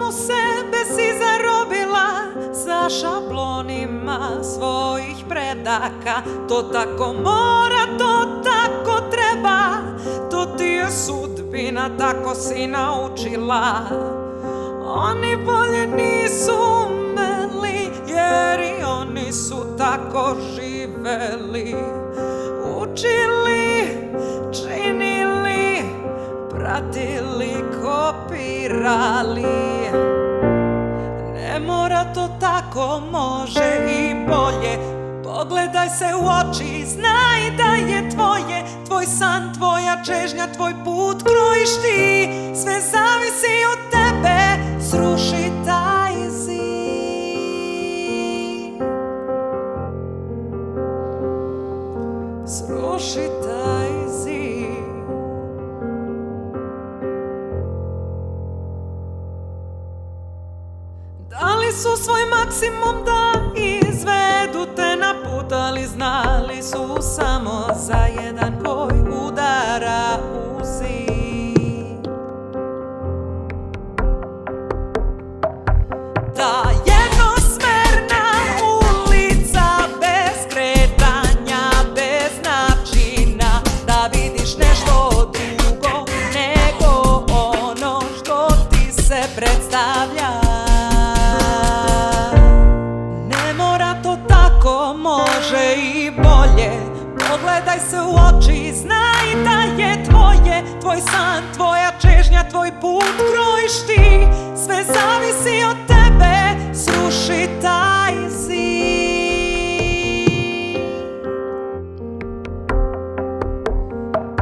Samu sebe si zarobila sa šablonima svojih predaka. To tako mora, to tako treba, to ti je sudbina, tako si naučila. Oni bolje nisu umeli, jer i oni su tako živeli. Učili, činili, pratili, kopirali. Ne mora to tako, može i bolje. Pogledaj se u oči, znaj da je tvoje, tvoj san, tvoja čežnja, tvoj put krojiš ti. Sve zavisi od tebe, sruši taj zid. Sruši taj zid. Dali su svoj maksimum da izvedu te na put, ali znali su samo za jedan boj udara u zid. Ta jednosmerna ulica bez kretanja, bez načina da vidiš nešto drugo nego ono što ti se predstavlja. Može i bolje, pogledaj se u oči, znaj da je tvoje, tvoj san, tvoja čežnja, tvoj put krojiš ti. Sve zavisi od tebe, sruši taj zid.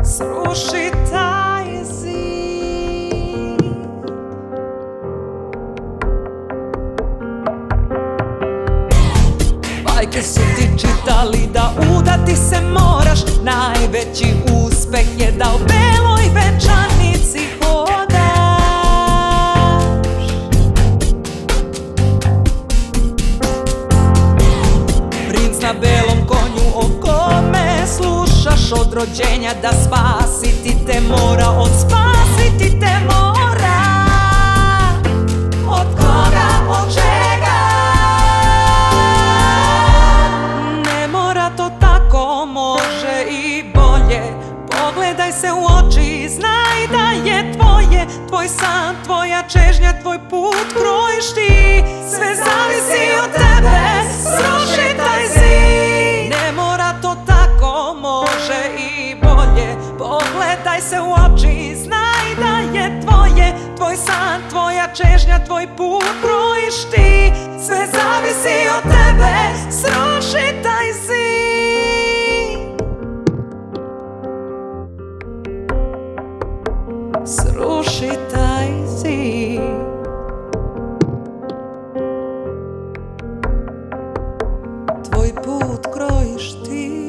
Sruši taj zid. Bajke su ti čitali da udati se moraš, najveći uspeh je da u beloj venčanici hodaš. Princ na belom konju o kome slušaš od rođenja, da spasiti te mora, on spasiti te mora. Od koga, od čega? Može i bolje, pogledaj se u oči, znaj da je tvoje, tvoj san, tvoja čežnja, tvoj put krojiš ti. Sve zavisi od tebe, sruši taj zid. Ne mora to tako, može i bolje, pogledaj se u oči, znaj da je tvoje, tvoj san, tvoja čežnja, tvoj put krojiš ti. Sve zavisi od tebe, sruši taj zid. Sruši taj zid. Tvoj put krojiš ti.